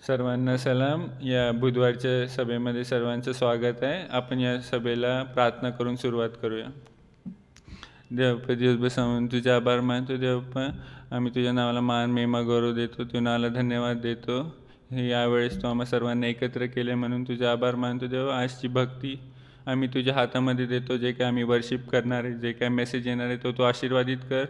सर्वांना सलाम. या बुधवारच्या सभेमध्ये सर्वांचं स्वागत आहे. आपण या सभेला प्रार्थना करून सुरुवात करूया. देवप्पा दिवसभर सांगून तुझे आभार मानतो. देवप्पा, आम्ही तुझ्या नावाला मान महिमा गौरव देतो. तुझ्या नावाला धन्यवाद देतो. हे यावेळेस तू आम्हा सर्वांना एकत्र केले म्हणून तुझे आभार मानतो. देव, आजची भक्ती आम्ही तुझ्या हातामध्ये देतो. जे काय आम्ही वर्शिप करणार आहे, जे काय मेसेज येणार आहे, तो तू आशीर्वादित कर.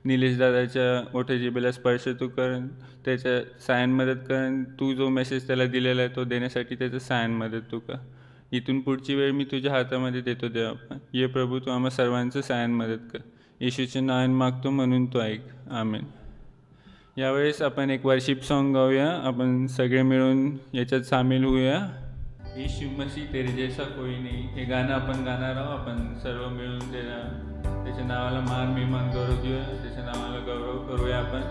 निलेश दादाच्या ओठे जिभेला स्पर्श तू कर. त्याच्या सायन मदत कर. तू जो मेसेज त्याला दिलेला आहे तो देण्यासाठी त्याचं सायन मदत तू कर. इथून पुढची वेळ मी तुझ्या हातामध्ये देतो. देवा, ये प्रभू, तू आम्हा सर्वांचं सायन मदत कर. येशूचे नाव मागतो म्हणून तू ऐक. आमेन. यावेळेस आपण एक वर्शिप सॉन्ग गाऊया. आपण सगळे मिळून याच्यात सामील होऊया. यीशु मसीह तेरे जैसा कोई नहीं, हे गाणं आपण गाणार आहोत. आपण सर्व मिळून त्याच्या नावाला मान महिमान गौरव देऊया. त्याच्या नावाला गौरव करूया आपण.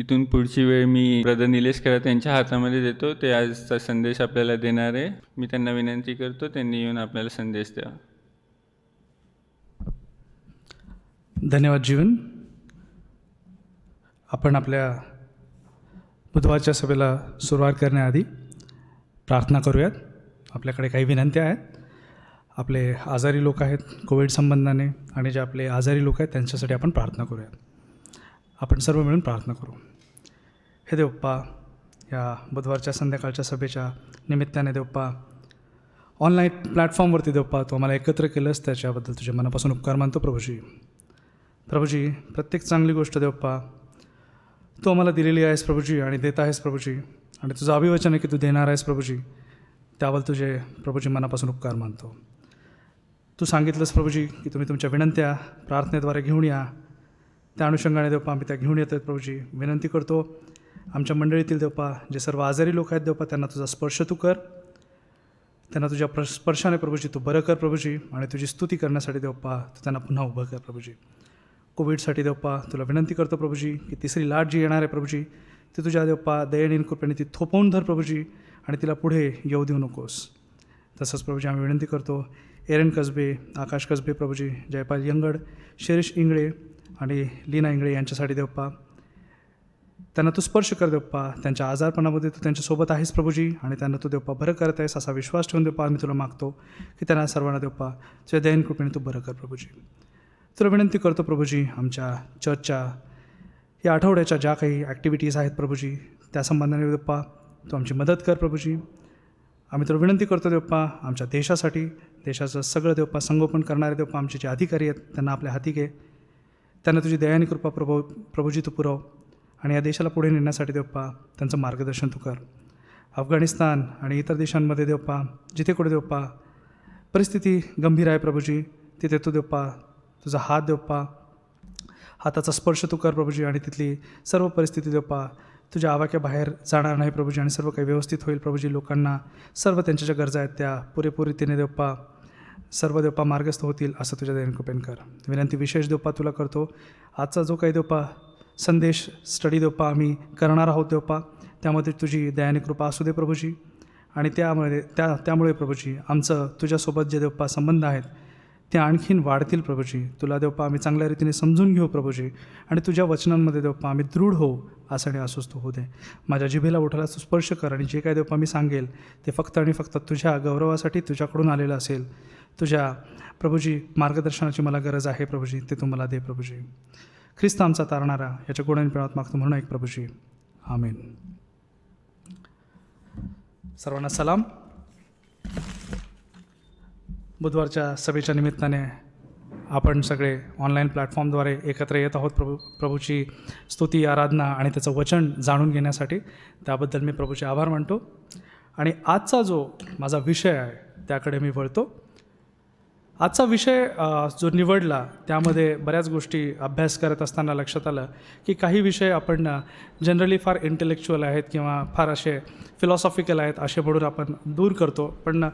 इथून पुढची वेळ मी ब्रदर निलेश खरात यांच्या हातामध्ये देतो. ते आजचा संदेश आपल्याला देणार आहे. मी त्यांना विनंती करतो त्यांनी येऊन आपल्याला संदेश द्यावा. धन्यवाद जीवन. आपण आपल्या बुधवारच्या सभेला सुरुवात करण्याआधी प्रार्थना करूयात. आपल्याकडे काही विनंत्या आहेत. आपले आजारी लोक आहेत कोविड संबंधाने, आणि जे आपले आजारी लोक आहेत त्यांच्यासाठी आपण प्रार्थना करूयात. आपण सर्व मिळून प्रार्थना करू. हे देवप्पा, या बुधवारच्या संध्याकाळच्या सभेच्या निमित्ताने देवप्पा, ऑनलाईन प्लॅटफॉर्मवरती देवप्पा तू आम्हाला एकत्र केलंस, त्याच्याबद्दल तुझ्या मनापासून उपकार मानतो प्रभूजी. प्रभूजी, प्रत्येक चांगली गोष्ट देवप्पा तू आम्हाला दिलेली आहेस प्रभूजी, आणि देत आहेस प्रभूजी, आणि तुझं अभिवचन आहे की तू देणार आहेस प्रभूजी. त्याबद्दल तुझे प्रभूजी मनापासून उपकार मानतो. तू सांगितलंस प्रभूजी की तुम्ही तुमच्या विनंत्या प्रार्थनेद्वारे घेऊन या. त्या अनुषंगाने देवपा आम्ही त्या घेऊन येतो आहेत प्रभूजी. विनंती करतो आमच्या मंडळीतील देवपा जे सर्व आजारी लोक आहेत देवपा, त्यांना तुझा स्पर्श तू कर. त्यांना तुझ्या स्पर्शाने प्रभूजी तू बरं कर प्रभूजी, आणि तुझी स्तुती करण्यासाठी देवपा तू त्यांना पुन्हा उभं कर प्रभूजी. कोविडसाठी देवपा तुला विनंती करतो प्रभूजी की तिसरी लाट जी येणार आहे प्रभूजी, ती तुझ्या देवपा दयेने कृपेने ती थोपवून धर प्रभूजी, आणि तिला पुढे येऊ देऊ नकोस. तसंच प्रभूजी आम्ही विनंती करतो एरन कसबे, आकाश कसबे प्रभूजी, जयपाल यंगड, शिरीष इंगळे आणि लीना इंगळे यांच्यासाठी देवपा त्यांना तू स्पर्श कर देवपा. त्यांच्या आजारपणामध्ये तू त्यांच्यासोबत आहेस प्रभूजी, आणि त्यांना तू देवपा बरं करत आहेस असा विश्वास ठेवून देवपा आम्ही तुला मागतो की त्यांना सर्वांना देवपा तुझ्या दयेन कृपेने तू बरं कर प्रभूजी. तुला विनंती करतो प्रभूजी आमच्या चर्चच्या या आठवड्याच्या ज्या काही ॲक्टिव्हिटीज आहेत प्रभूजी, त्या संबंधाने देवपा तू आमची मदत कर प्रभूजी. आम्ही तुला विनंती करतो देवपा आमच्या देशासाठी, देशाचं सगळं देवपा संगोपन करणारे देवपा आमचे जे अधिकारी आहेत त्यांना आपल्या हाती घे. त्यांना तुझी दयानी कृपा प्रभूजी तू पुरव, आणि या देशाला पुढे नेण्यासाठी देवपा त्यांचं मार्गदर्शन तू कर. अफगाणिस्तान आणि इतर देशांमध्ये देवपा जिथे कुठे देवपा परिस्थिती गंभीर आहे प्रभूजी, तिथे तू देवपा तुझा हात देवपा हाताचा स्पर्श तू कर प्रभूजी, आणि तिथली सर्व परिस्थिती देवपा तुझ्या आवाक्याबाहेर जाणार नाही प्रभूजी, आणि सर्व काही व्यवस्थित होईल प्रभूजी. लोकांना सर्व त्यांच्या ज्या गरजा आहेत त्या पुरेपूर रीतीने देवपा सर्व देवपा मार्गस्थ होतील असं तुझ्या दयेने कृपेने कर. विनंती विशेष देवपा तुला करतो आजचा जो काही देवपा संदेश स्टडी देवपा आम्ही करणार आहोत देवपा, त्यामध्ये तुझी दयाने कृपा असू दे प्रभूजी, आणि त्यामुळे प्रभूजी आमचं तुझ्यासोबत जे देवपा संबंध आहेत ते आणखीन वाढतील प्रभूजी. तुला देवपा आम्ही चांगल्या रीतीने समजून घेऊ प्रभूजी, आणि तुझ्या वचनांमध्ये देवपा आम्ही दृढ होऊ असं आणि अस्वस्थ होऊ दे. माझ्या जिभेला उठाला तू स्पर्श कर, आणि जे काय देवपा मी सांगेल ते फक्त आणि फक्त तुझ्या गौरवासाठी तुझ्याकडून आलेलं असेल. तुझ्या प्रभूजी मार्गदर्शनाची मला गरज आहे प्रभूजी, ते तू मला दे प्रभूजी. ख्रिस्त आमचा तारणारा याच्या गुणांनी प्रेमात मागतो म्हणून एक प्रभूजी, आमेन. सर्वांना सलाम. बुधवारच्या सभेच्या निमित्ताने आपण सगळे ऑनलाईन प्लॅटफॉर्मद्वारे एकत्र येत आहोत प्रभूची स्तुती, आराधना आणि त्याचं वचन जाणून घेण्यासाठी. त्याबद्दल मी प्रभूचे आभार मानतो. आणि आजचा जो माझा विषय आहे त्याकडे मी वळतो. आजचा विषय जो निवडला त्यामध्ये बऱ्याच गोष्टी अभ्यास करत असताना लक्षात आलं की काही विषय आपण जनरली फार इंटेलेक्च्युअल आहेत किंवा फार असे फिलॉसॉफिकल आहेत असे म्हणून आपण दूर करतो. पण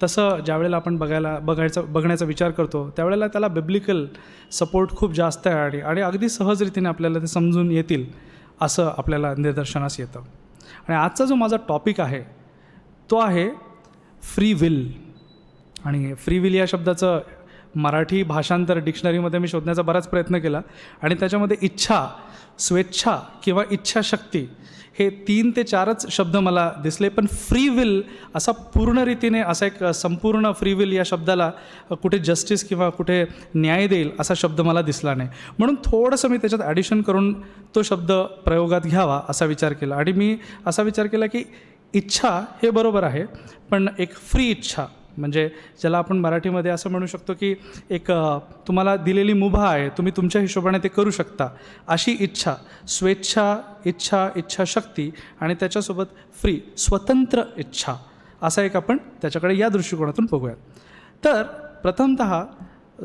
तसं ज्यावेळेला आपण बघण्याचा विचार करतो त्यावेळेला त्याला बिब्लिकल सपोर्ट खूप जास्त आहे, आणि अगदी सहजरीतीने आपल्याला ते समजून येतील असं आपल्याला निदर्शनास येतं. आणि आजचा जो माझा टॉपिक आहे तो आहे फ्री विल. आणि फ्री विल या शब्दाचं मराठी भाषांतर डिक्शनरीमध्ये मी शोधण्याचा बराच प्रयत्न केला, आणि त्याच्यामध्ये इच्छा, स्वेच्छा किंवा इच्छाशक्ती हे 3 ते 4च शब्द मला दिसले. पण फ्री विल असा पूर्ण रीतीने असा एक संपूर्ण फ्री विल या शब्दाला कुठे जस्टिस किंवा कुठे न्याय देईल असा शब्द मला दिसला नाही. म्हणून थोडंसं मी त्याच्यात ॲडिशन करून तो शब्द प्रयोगात घ्यावा असा विचार केला. आणि मी असा विचार केला की इच्छा हे बरोबर आहे, पण एक फ्री इच्छा, म्हणजे ज्याला आपण मराठीमध्ये असं म्हणू शकतो की एक तुम्हाला दिलेली मुभा आहे, तुम्ही तुमच्या हिशोबाने ते करू शकता अशी इच्छा, स्वेच्छा, इच्छाशक्ती आणि त्याच्यासोबत फ्री, स्वतंत्र इच्छा, असा एक आपण त्याच्याकडे या दृष्टिकोनातून बघूयात. तर प्रथमतः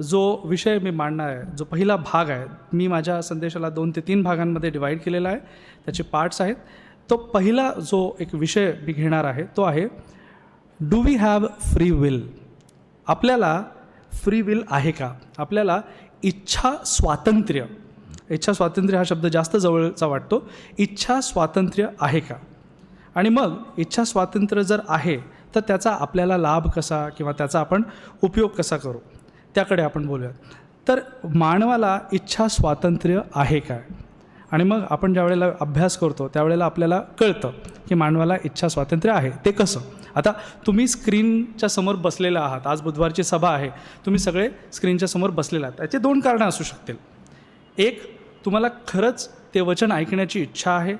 जो विषय मी मांडणार आहे, जो पहिला भाग आहे, मी माझ्या संदेशाला 2 ते 3 भागांमध्ये डिवाईड केलेला आहे, त्याचे पार्ट्स आहेत. तो पहिला जो एक विषय मी घेणार आहे तो आहे do we have free will. आपल्याला फ्री विल आहे का? आपल्याला इच्छा स्वातंत्र्य इच्छा स्वातंत्र्य हा शब्द जास्त जवळचा वाटतो. इच्छा स्वातंत्र्य आहे का? आणि मग इच्छा स्वातंत्र्य जर आहे तर त्याचा आपल्याला लाभ कसा किंवा त्याचा आपण उपयोग कसा करू त्याकडे आपण बोलूयात. तर मानवाला इच्छा स्वातंत्र्य आहे काय? आणि मग आपण ज्या वेळेला अभ्यास करतो त्यावेळेला आपल्याला कळतं की मानवाला इच्छा स्वातंत्र्य आहे. ते कसं? आता तुम्ही स्क्रीनच्या समोर बसलेला आहात, आज बुधवारची सभा आहे, तुम्ही सगळे स्क्रीनच्या समोर बसलेला आहात. याची दोन कारणं असू शकतील. एक, तुम्हाला खरंच ते वचन ऐकण्याची इच्छा आहे,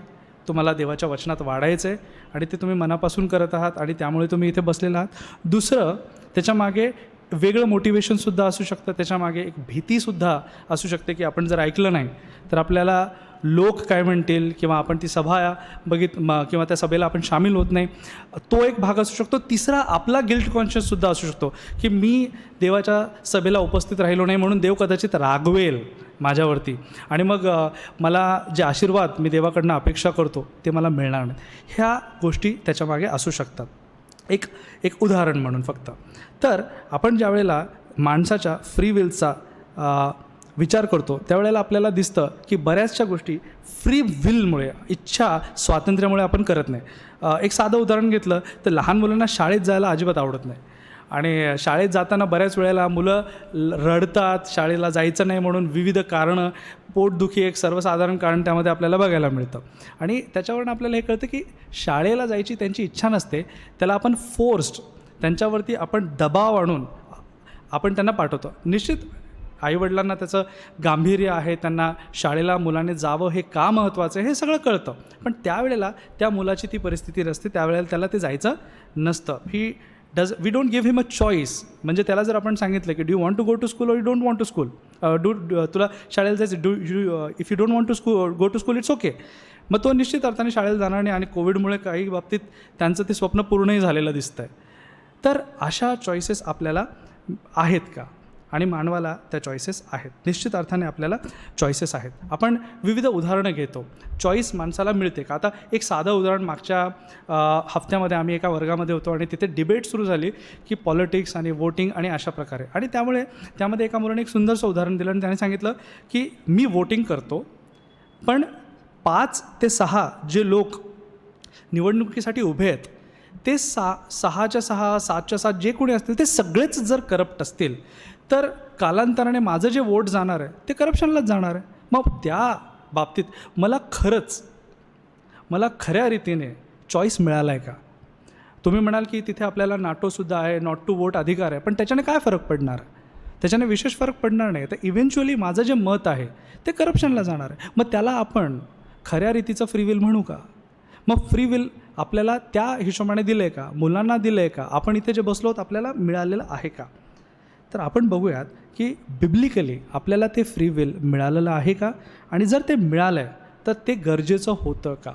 तुम्हाला देवाच्या वचनात वाढायचं आहे आणि ते तुम्ही मनापासून करत आहात आणि त्यामुळे तुम्ही इथे बसलेला आहात. दुसरं, त्याच्यामागे वेगळं मोटिवेशनसुद्धा असू शकतं, त्याच्यामागे एक भीतीसुद्धा असू शकते की आपण जर ऐकलं नाही तर आपल्याला लोक काय म्हणतील किंवा आपण ती सभा किंवा त्या सभेला आपण सामील होत नाही, तो एक भाग असू शकतो. तिसरा, आपला गिल्ट कॉन्शियससुद्धा असू शकतो की मी देवाच्या सभेला उपस्थित राहिलो नाही म्हणून देव कदाचित रागवेल माझ्यावरती आणि मग मला जे आशीर्वाद मी देवाकडनं अपेक्षा करतो ते मला मिळणार नाहीत. ह्या गोष्टी त्याच्यामागे असू शकतात. एक उदाहरण म्हणून फक्त. तर आपण ज्या वेळेला माणसाच्या फ्री विलचा विचार करतो त्यावेळेला आपल्याला दिसतं की बऱ्याचशा गोष्टी फ्री विलमुळे, इच्छा स्वातंत्र्यामुळे आपण करत नाही. एक साधं उदाहरण घेतलं तर लहान मुलांना शाळेत जायला अजिबात आवडत नाही आणि शाळेत जाताना बऱ्याच वेळेला मुलं रडतात, शाळेला जायचं नाही म्हणून विविध कारणं, पोटदुखी एक सर्वसाधारण कारण त्यामध्ये आपल्याला बघायला मिळतं. आणि त्याच्यावरून आपल्याला हे कळतं की शाळेला जायची त्यांची इच्छा नसते, त्याला आपण फोर्स्ड, त्यांच्यावरती आपण दबाव आणून आपण त्यांना पाठवतो. निश्चित आईवडिलांना त्याचं गांभीर्य आहे, त्यांना शाळेला मुलाने जावं हे का महत्त्वाचं आहे हे सगळं कळतं, पण त्यावेळेला त्या मुलाची ती परिस्थिती नसते, त्यावेळेला त्याला ते जायचं नसतं. We don't give him a choice. म्हणजे त्याला जर आपण सांगितलं की do you want to go to school और you don't want to school, तुला शाळेला जायचं, if you don't want to go to school it's okay, मग तो निश्चित अर्थाने शाळेला जाणार नाही आणि कोविडमुळे काही बाबतीत त्यांचं ते स्वप्न पूर्णही झालेलं दिसतं आहे. तर अशा चॉईसेस आपल्याला आहेत का? आणि मानवाला त्या चॉईसेस आहेत. निश्चित अर्थाने आपल्याला चॉईसेस आहेत. आपण विविध उदाहरणं घेतो, चॉईस माणसाला मिळते का? आता एक साधं उदाहरण, मागच्या हफ्त्यामध्ये आम्ही एका वर्गामध्ये होतो आणि तिथे डिबेट सुरू झाली की पॉलिटिक्स आणि वोटिंग आणि अशा प्रकारे. आणि त्यामध्ये एका मुलाने एक सुंदरसं उदाहरण दिलं आणि त्याने सांगितलं की मी वोटिंग करतो, पण 5 ते 6 जे लोक निवडणुकीसाठी उभे आहेत ते 6च्या 6, 7च्या 7 जे कोणी असतील ते सगळेच जर करप्ट असतील तर कालांतराने माझं जे वोट जाणार आहे ते करप्शनलाच जाणार आहे. मग त्या बाबतीत मला खऱ्या रीतीने चॉईस मिळाला आहे का? तुम्ही म्हणाल की तिथे आपल्याला नाटोसुद्धा आहे, नॉट टू वोट अधिकार आहे, पण त्याच्याने काय फरक पडणार? त्याच्याने विशेष फरक पडणार नाही. तर इव्हेंच्युअली माझं जे मत आहे ते करप्शनला जाणार आहे. मग त्याला आपण खऱ्या रीतीचं फ्री विल म्हणू का? मग फ्री विल आपल्याला त्या हिशोबाने दिलं आहे का? मुलांना दिलं आहे का? आपण इथे जे बसलो आपल्याला मिळालेलं आहे का? तर आपण बघूयात की बिब्लिकली आपल्याला ते फ्री विल मिळालेलं आहे का? आणि जर ते मिळालं आहे तर ते गरजेचं होतं का?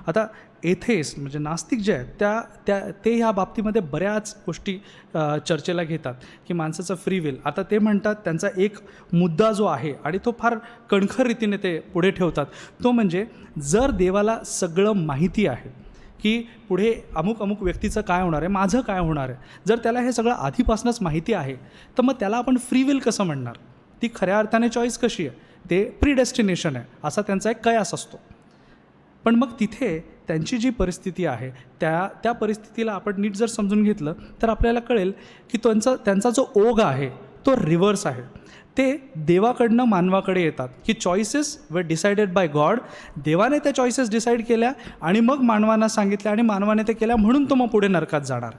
आता एथेस म्हणजे नास्तिक जे आहेत ते ह्या बाबतीमध्ये बऱ्याच गोष्टी चर्चेला घेतात की माणसाचं फ्री विल. आता ते म्हणतात त्यांचा एक मुद्दा जो आहे आणि तो फार कणखर रीतीने ते पुढे ठेवतात, तो म्हणजे जर देवाला सगळं माहिती आहे की पुढे अमुक व्यक्तीचं काय होणार आहे, माझं काय होणार आहे, जर त्याला हे सगळं आधीपासूनच माहिती आहे तर मग त्याला आपण फ्री विल कसं म्हणणार? ती खऱ्या अर्थाने चॉईस कशी आहे? ते प्रीडेस्टिनेशन आहे असा त्यांचा एक कयास असतो. पण मग तिथे त्यांची जी परिस्थिती आहे त्या परिस्थितीला आपण नीट जर समजून घेतलं तर आपल्याला कळेल की त्यांचा जो ओघ आहे तो रिव्हर्स आहे. ते देवाकडनं मानवाकडे येतात की चॉईसेस वर डिसाइडेड बाय गॉड. देवाने त्या चॉईसेस डिसाईड केल्या आणि मग मानवांना सांगितल्या आणि मानवाने ते केल्या म्हणून तो मग पुढे नरकात जाणार,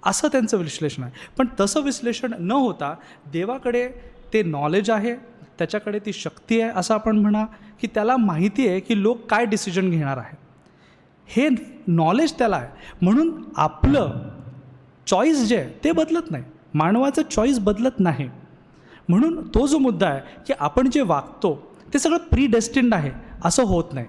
असं त्यांचं विश्लेषण आहे. पण तसं विश्लेषण न होता देवाकडे ते नॉलेज आहे, त्याच्याकडे ती शक्ती आहे, असं आपण म्हणा की त्याला माहिती आहे की लोक काय डिसिजन घेणार आहे, हे नॉलेज त्याला आहे. म्हणून आपलं चॉईस जे आहे ते बदलत नाही, मानवाचं चॉईस बदलत नाही. म्हणून तो जो मुद्दा आहे की आपण जे वागतो ते सगळं प्रीडेस्टिन्ड आहे असं होत नाही.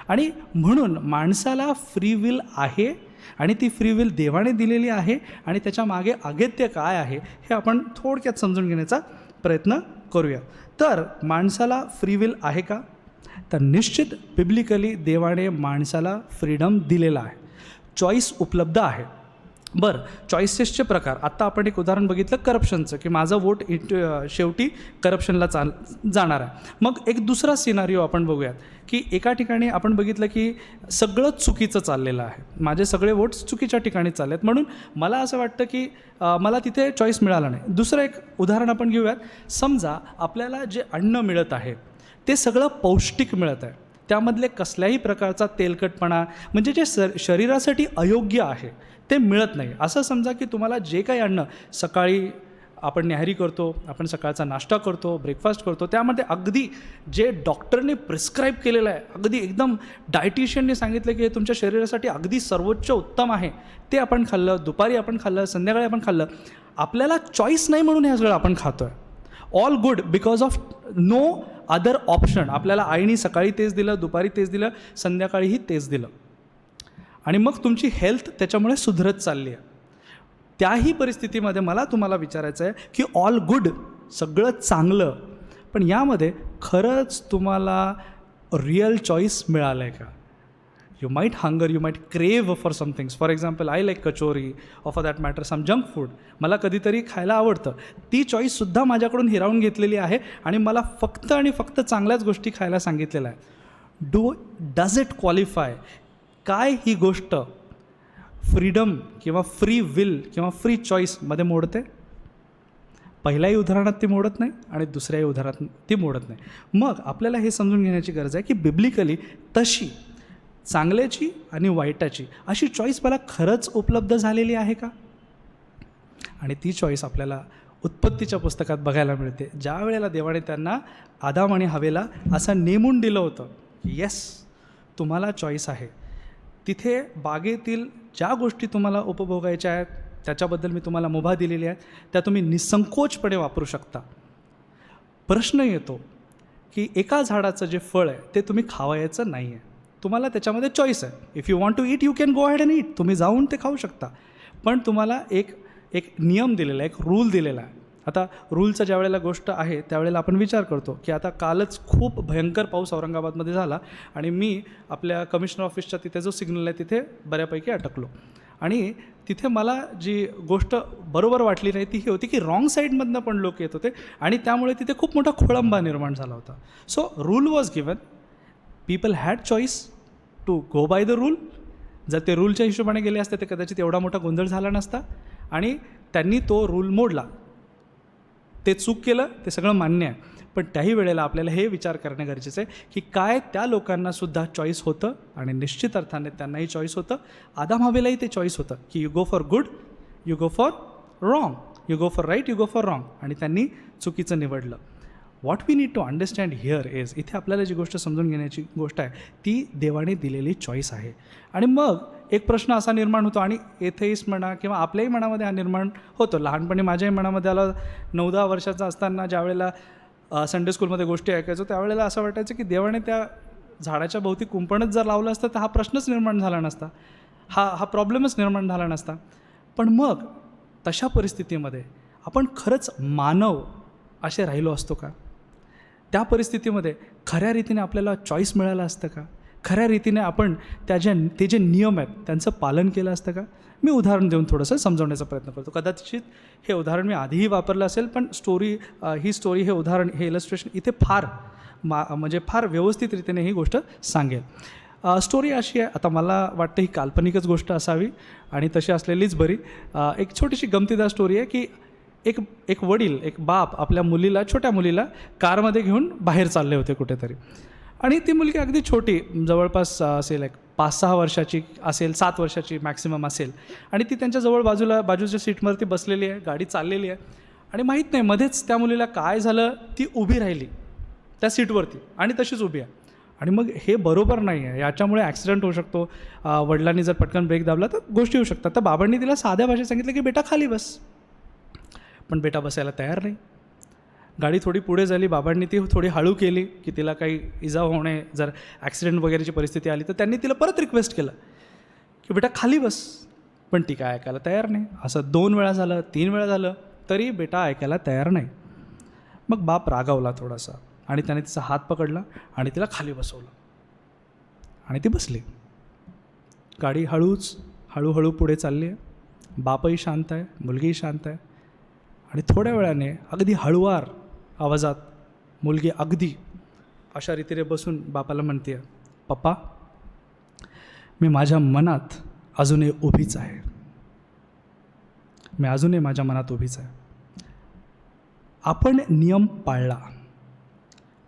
आणि म्हणून माणसाला फ्री विल आहे आणि ती फ्री विल देवाने दिलेली आहे आणि त्याच्या मागे अगत्य काय आहे हे आपण थोडक्यात समजून घेण्याचा प्रयत्न करूया. तर माणसाला फ्री विल आहे का? तर निश्चित बिब्लिकली देवाने माणसाला फ्रीडम दिलेला आहे, चॉईस उपलब्ध आहे. बरं, चॉईसेसचे प्रकार. आत्ता आपण एक उदाहरण बघितलं करप्शनचं, की माझं वोट शेवटी करप्शनला जाणार आहे. मग एक दुसरा सिनारिओ आपण बघूयात, की एका ठिकाणी आपण बघितलं की सगळंच चुकीचं चाललेलं आहे, माझे सगळे वोट्स चुकीच्या ठिकाणी चालले आहेत, म्हणून मला असं वाटतं की मला तिथे चॉईस मिळाला नाही. दुसरं एक उदाहरण आपण घेऊयात. समजा आपल्याला जे अन्न मिळत आहे ते सगळं पौष्टिक मिळत आहे, त्यामधले कसल्याही प्रकारचा तेलकटपणा म्हणजे जे शरीरासाठी अयोग्य आहे ते मिळत नाही. असं समजा की तुम्हाला जे काही अन्न सकाळी आपण न्याहारी करतो, आपण सकाळचा नाश्ता करतो, ब्रेकफास्ट करतो, त्यामध्ये अगदी जे डॉक्टरने प्रिस्क्राईब केलेलं आहे, अगदी एकदम डायटिशियनने सांगितलं की हे तुमच्या शरीरासाठी अगदी सर्वोच्च उत्तम आहे, ते आपण खाल्लं, दुपारी आपण खाल्लं, संध्याकाळी आपण खाल्लं. आपल्याला चॉईस नाही म्हणून हे सगळं आपण खातो आहे. All good because of no other option. आपल्याला आईने सकाळी तेच दिलं, दुपारी तेच दिलं, संध्याकाळीही तेच दिलं, आणि मग तुमची हेल्थ त्याच्यामुळे सुधरत चालली आहे. त्याही परिस्थितीमध्ये मला तुम्हाला विचारायचं आहे की ऑल गुड, सगळं चांगलं, पण यामध्ये खरंच तुम्हाला रिअल चॉईस मिळालं आहे का? You might hunger, you might crave for some things. For example I like kachori or for that matter some junk food. मला कधीतरी खायला आवडतं, ती चॉईससुद्धा माझ्याकडून हिरावून घेतलेली आहे आणि मला फक्त आणि फक्त चांगल्याच गोष्टी खायला सांगितलेल्या आहे. Does it qualify? काय ही गोष्ट फ्रीडम किंवा फ्री विल किंवा फ्री चॉईसमध्ये मोडते? पहिल्याही उदाहरणात ती मोडत नाही आणि दुसऱ्याही उदाहरणात ती मोडत नाही. मग आपल्याला हे समजून घेण्याची गरज आहे की बिब्लिकली तशी चांगल्याची आणि वाईटाची अशी चॉईस मला खरंच उपलब्ध झालेली आहे का? आणि ती चॉईस आपल्याला उत्पत्तीच्या पुस्तकात बघायला मिळते, ज्या वेळेला देवाने त्यांना आदाम आणि हवेला असं नेमून दिलं होतं की येस, तुम्हाला चॉईस आहे. तिथे बागेतील ज्या गोष्टी तुम्हाला उपभोगायच्या आहेत त्याच्याबद्दल मी तुम्हाला मुभा दिलेली आहे, त्या तुम्ही निसंकोचपणे वापरू शकता. प्रश्न येतो की एका झाडाचं जे फळ आहे ते तुम्ही खावायचं नाही आहे, तुम्हाला त्याच्यामध्ये चॉईस आहे. If you want to eat you can go ahead and eat, तुम्ही जाऊन ते खाऊ शकता, पण तुम्हाला एक नियम दिलेला आहे, एक रूल दिलेला आहे. आता रूलचा ज्या वेळेला गोष्ट आहे त्यावेळेला आपण विचार करतो की आता कालच खूप भयंकर पाऊस औरंगाबादमध्ये झाला आणि मी आपल्या कमिशनर ऑफिसच्या तिथे जो सिग्नल आहे तिथे बऱ्यापैकी अटकलो, आणि तिथे मला जी गोष्ट बरोबर वाटली नाही ती ही होती की रॉंग साईडमधनं पण लोक येत होते आणि त्यामुळे तिथे खूप मोठा खोळंबा निर्माण झाला होता. So rule was given, people had choice to go by the rule. जर ते रूलच्या हिशोबाने गेले असते तर कदाचित एवढा मोठा गोंधळ झाला नसता, आणि त्यांनी तो रूल मोडला, ते चूक केलं, ते सगळं मान्य आहे. पण त्याही वेळेला आपल्याला हे विचार करणे गरजेचं आहे की काय त्या लोकांनासुद्धा चॉईस होतं, आणि निश्चित अर्थाने त्यांनाही चॉईस होतं. आदाम हवेलाही ते चॉईस होतं की you go for good, you go for wrong, you go for right, you go for wrong, आणि त्यांनी चुकीचं निवडलं. What we need to understand here is, इथे आपल्याला जी गोष्ट समजून घेण्याची गोष्ट आहे ती देवाने दिलेली चॉईस आहे. आणि मग एक प्रश्न असा निर्माण होतो, आणि एथेइस्ट म्हणा किंवा आपल्याही मनामध्ये हा निर्माण होतो. लहानपणी माझ्याही मनामध्ये आला, 9-10 वर्षाचा असताना ज्या वेळेला संडे स्कूलमध्ये गोष्टी ऐकायचो त्यावेळेला असं वाटायचं की देवाने त्या झाडाच्या भोवती कुंपणच जर लावलं असतं तर हा प्रश्नच निर्माण झाला नसता, हा प्रॉब्लेमच निर्माण झाला नसता. पण मग तशा परिस्थितीमध्ये आपण खरंच मानव असे राहिलो असतो का? त्या परिस्थितीमध्ये खऱ्या रीतीने आपल्याला चॉईस मिळालं असतं का? खऱ्या रीतीने आपण ते जे नियम आहेत त्यांचं पालन केलं असतं का? मी उदाहरण देऊन थोडंसं समजवण्याचा प्रयत्न करतो. कदाचित हे उदाहरण मी आधीही वापरलं असेल, पण ही स्टोरी हे उदाहरण, हे इलस्ट्रेशन इथे म्हणजे फार व्यवस्थित रीतीने ही गोष्ट सांगेल. स्टोरी अशी आहे, आता मला वाटतं ही काल्पनिकच गोष्ट असावी आणि तशी असलेलीच बरी. एक छोटीशी गमतीदार स्टोरी आहे की एक वडील, एक बाप आपल्या मुलीला, छोट्या मुलीला कारमध्ये घेऊन बाहेर चालले होते कुठेतरी, आणि ती मुलगी अगदी छोटी, जवळपास असेल एक 5-6 वर्षाची असेल, 7 वर्षाची मॅक्सिमम असेल, आणि ती त्यांच्या बाजूच्या सीटवरती बसलेली आहे, गाडी चाललेली आहे, आणि माहीत नाही मध्येच त्या मुलीला काय झालं, ती उभी राहिली त्या सीटवरती आणि तशीच उभी आहे. आणि मग हे बरोबर नाही आहे, याच्यामुळे ॲक्सिडेंट होऊ शकतो, वडिलांनी जर पटकन ब्रेक दाबला तर गोष्टी होऊ शकतात. तर बाबांनी तिला साध्या भाषेत सांगितलं की बेटा खाली बस, पण बेटा बसायला तयार नाही. गाडी थोडी पुढे झाली, बाबांनी ती थोडी हळू केली की तिला काही इजा होणे, जर ॲक्सिडेंट वगैरेची परिस्थिती आली तर त्यांनी तिला परत रिक्वेस्ट केलं की बेटा खाली बस, पण ती काय ऐकायला तयार नाही. असं 2 वेळा झालं, 3 वेळा झालं, तरी बेटा ऐकायला तयार नाही. मग बाप रागावला थोडासा आणि त्याने तिचा हात पकडला आणि तिला खाली बसवलं आणि ती बसली. गाडी हळूहळू पुढे चालली आहे बापही शांत आहे, मुलगीही शांत आहे. आणि थोड्या वेळाने अगदी हळुवार आवाजात मुलगी अगदी अशा रीतीने बसून बापाला म्हणते आहे, पप्पा मी माझ्या मनात अजूनही उभीच आहे, मी अजूनही माझ्या मनात उभीच आहे. आपण नियम पाळला,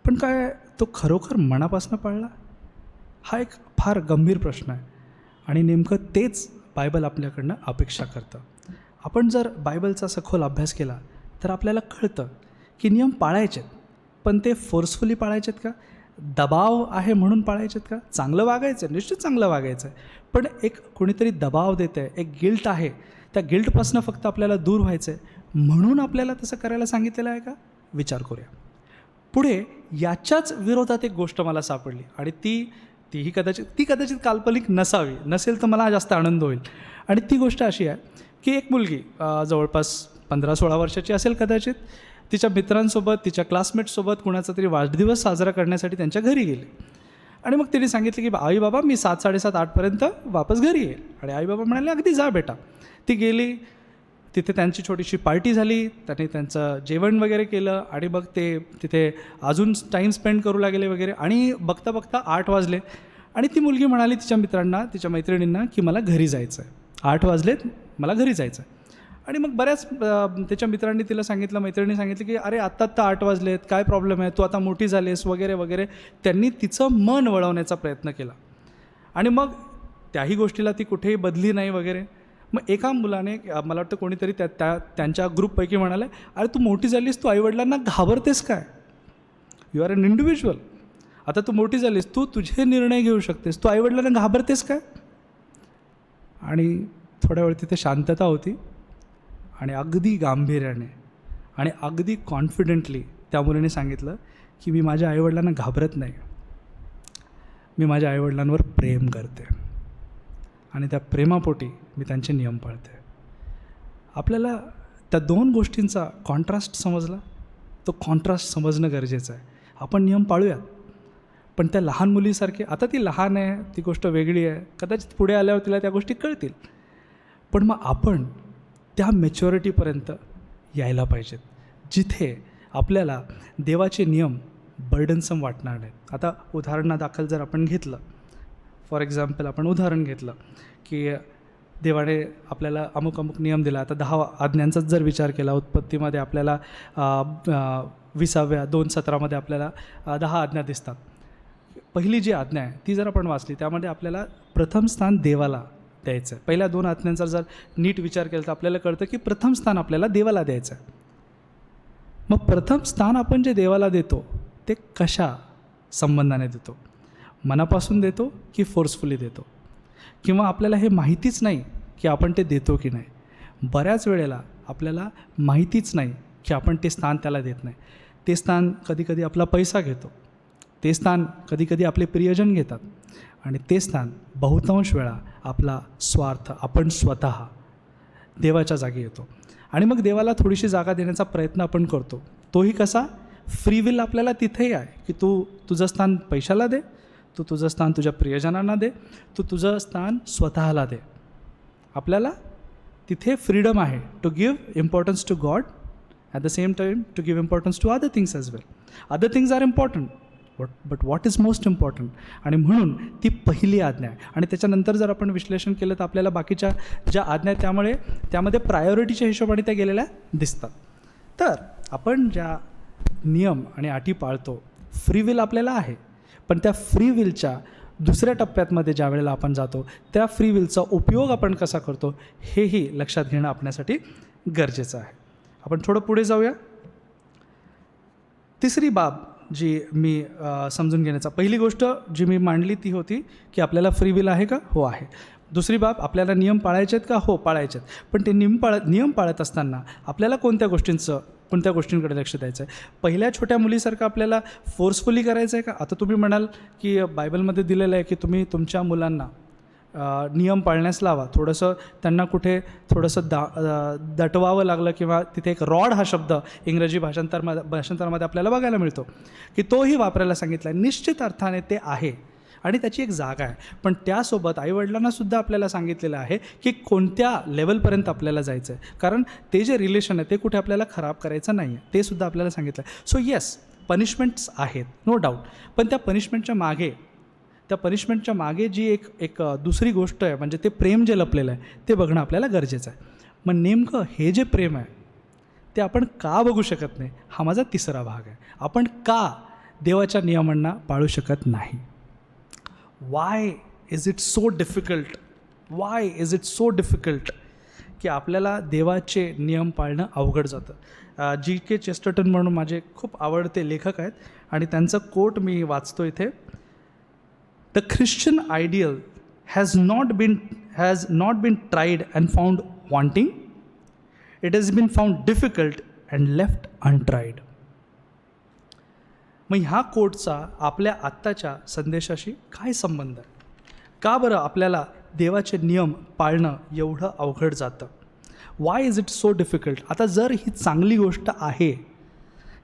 पण काय तो खरोखर मनापासून पाळला? हा एक फार गंभीर प्रश्न आहे आणि नेमकं तेच बायबल आपल्याकडनं अपेक्षा करतं. आपण जर बायबलचा सखोल अभ्यास केला तर आपल्याला कळतं की नियम पाळायचेत, पण ते फोर्सफुली पाळायचेत का? दबाव आहे म्हणून पाळायचेत का? चांगलं वागायचं, निश्चित चांगलं वागायचं आहे, पण एक कोणीतरी दबाव देतं आहे, एक गिल्ट आहे, त्या गिल्टपासून फक्त आपल्याला दूर व्हायचं आहे म्हणून आपल्याला तसं करायला सांगितलेलं आहे का? विचार करूया. पुढे याच्याच विरोधात एक गोष्ट मला सापडली आणि ती कदाचित काल्पनिक नसेल तर मला जास्त आनंद होईल. आणि ती गोष्ट अशी आहे की एक मुलगी जवळपास 15-16 वर्षाची असेल कदाचित, तिच्या मित्रांसोबत, तिच्या क्लासमेट्ससोबत कुणाचा तरी वाढदिवस साजरा करण्यासाठी त्यांच्या घरी गेली. आणि मग तिने सांगितलं की आई बाबा मी 7, 7:30, 8पर्यंत वापस घरी येईल. आणि आई बाबा म्हणाले अगदी जा बेटा. ती गेली, तिथे त्यांची छोटीशी पार्टी झाली, त्यांनी त्यांचं जेवण वगैरे केलं आणि मग ते तिथे अजून टाईम स्पेंड करू लागले वगैरे. आणि बघता बघता 8 वाजले आणि ती मुलगी म्हणाली तिच्या मित्रांना, तिच्या मैत्रिणींना की मला घरी जायचं आहे, 8 वाजलेत, मला घरी जायचं आहे. आणि मग बऱ्याच त्याच्या मित्रांनी तिला सांगितलं, मैत्रिणी सांगितलं की अरे आत्ता 8 वाजलेत, काय प्रॉब्लेम आहे, तू आता मोठी झालीस वगैरे वगैरे. त्यांनी तिचं मन वळवण्याचा प्रयत्न केला आणि मग त्याही गोष्टीला ती कुठेही बदली नाही वगैरे. मग एका मुलाने, मला वाटतं कोणीतरी त्यांच्या ग्रुपपैकी म्हणाले, अरे तू मोठी झालीस, तू आईवडिलांना घाबरतेस काय? You are an individual. आता तू मोठी झालीस, तू तुझे निर्णय घेऊ शकतेस, तू आईवडिलांना घाबरतेस काय? आणि थोड्या वेळ तिथे शांतता होती आणि अगदी गांभीर्याने आणि अगदी कॉन्फिडेंटली त्या मुलीने सांगितलं की मी माझ्या आईवडिलांना घाबरत नाही, मी माझ्या आईवडिलांवर प्रेम करते आणि त्या प्रेमापोटी मी त्यांचे नियम पाळते. आपल्याला त्या 2 गोष्टींचा कॉन्ट्रास्ट समजला, तो कॉन्ट्रास्ट समजणं गरजेचं आहे. आपण नियम पाळूयात, पण त्या लहान मुलीसारखे, आता ती लहान आहे, ती गोष्ट वेगळी आहे, कदाचित पुढे आल्यावर तिला त्या गोष्टी कळतील, पण मग आपण त्या मॅच्युरिटीपर्यंत यायला पाहिजेत जिथे आपल्याला देवाचे नियम बर्डनसम वाटणार नाहीत. आता उदाहरणादाखल जर आपण घेतलं, फॉर एक्झाम्पल आपण उदाहरण घेतलं की देवाने आपल्याला अमुक नियम दिला. आता 10 आज्ञांचाच जर विचार केला, उत्पत्तीमध्ये आपल्याला 20व्या 2:17 आपल्याला 10 आज्ञा दिसतात. पहिली जी आज्ञा आहे ती जर आपण वाचली, त्यामध्ये आपल्याला प्रथम स्थान देवाला द्यायचं आहे. पहिल्या 2 आज्ञांचा जर नीट विचार केला तर आपल्याला कळतं की प्रथम स्थान आपल्याला देवाला द्यायचं आहे. मग प्रथम स्थान आपण जे देवाला देतो ते कशा संबंधाने देतो? मनापासून देतो की फोर्सफुली देतो? किंवा आपल्याला हे माहितीच नाही की आपण ते देतो की नाही? बऱ्याच वेळेला आपल्याला माहितीच नाही की आपण ते स्थान त्याला देत नाही. ते स्थान कधीकधी आपला पैसा घेतो, ते स्थान कधीकधी आपले प्रियजन घेतात आणि ते स्थान बहुतांश वेळा आपला स्वार्थ, आपण स्वतः देवाच्या जागी येतो. आणि मग देवाला थोडीशी जागा देण्याचा प्रयत्न आपण करतो. तोही कसा? फ्री विल आपल्याला तिथेही आहे की तू तुझं स्थान पैशाला दे, तू तुझं स्थान तुझ्या प्रियजनांना दे, तू तुझं स्थान स्वतःला दे. आपल्याला तिथे फ्रीडम आहे to give importance to God, at the same time to give importance to other things as well. Other things are important, but what is most important. आणि म्हणून ती पहिली आज्ञा आहे. आणि त्याच्यानंतर जर आपण विश्लेषण केलं तर आपल्याला बाकीच्या ज्या आज्ञा आहेत त्यामध्ये प्रायोरिटीच्या हिशोबाने त्या गेलेल्या दिसतात. तर आपण ज्या नियम आणि अटी पाळतो, फ्री विल आपल्याला आहे, पण त्या फ्री विलच्या दुसऱ्या टप्प्यामध्ये ज्या वेळेला आपण जातो, त्या फ्री विलचा उपयोग आपण कसा करतो हेही लक्षात घेणं आपल्यासाठी गरजेचं आहे. आपण थोडं पुढे जाऊया. तिसरी बाब जी मी समजून घेण्याचा, पहिली गोष्ट जी मी मांडली ती होती की आपल्याला फ्री विल आहे का? हो आहे. दुसरी बाब, आपल्याला नियम पाळायचे आहेत का? हो पाळायचे आहेत. पण ते नियम पाळत असताना आपल्याला कोणत्या गोष्टींकडे लक्ष द्यायचं आहे? पहिल्या छोट्या मुलीसारखं आपल्याला फोर्सफुली करायचं आहे का? आता तुम्ही म्हणाल की बायबलमध्ये दिलेलं आहे की तुम्ही तुमच्या मुलांना नियम पाळण्यास लावा. थोडंसं त्यांना कुठे थोडंसं दटवावं लागलं किंवा तिथे एक रॉड हा शब्द इंग्रजी भाषांतरामध्ये आपल्याला बघायला मिळतो की तोही वापरायला सांगितला आहे. निश्चित अर्थाने ते आहे आणि त्याची एक जागा आहे. पण त्यासोबत आईवडिलांनासुद्धा आपल्याला सांगितलेलं आहे की कोणत्या लेवलपर्यंत आपल्याला जायचं आहे, कारण ते जे रिलेशन आहे ते कुठे आपल्याला खराब करायचं नाही आहे, ते सुद्धा आपल्याला सांगितलं आहे. सो येस, पनिशमेंट्स आहेत, नो डाऊट. पण त्या पनिशमेंटच्या मागे जी एक दुसरी गोष्ट आहे, म्हणजे ते प्रेम जे लपलेलं आहे ते बघणं आपल्याला गरजेचं आहे. मग नेमकं हे जे प्रेम आहे ते आपण का बघू शकत नाही, हा माझा तिसरा भाग आहे. आपण का देवाच्या नियमांना पाळू शकत नाही? Y is it so difficult की आपल्याला देवाचे नियम पाळणं अवघड जातं? G.K. चेस्टरटन म्हणून माझे खूप आवडते लेखक आहेत आणि त्यांचं कोट मी वाचतो इथे. The Christian ideal has not been tried and found wanting. It has been found difficult and left untried. मग ह्या कोटचा आपल्या आत्ताच्या संदेशाशी काय संबंध आहे? का बरं आपल्याला देवाचे नियम पाळणं एवढं अवघड जातं? Y is it so difficult? आता जर ही चांगली गोष्ट आहे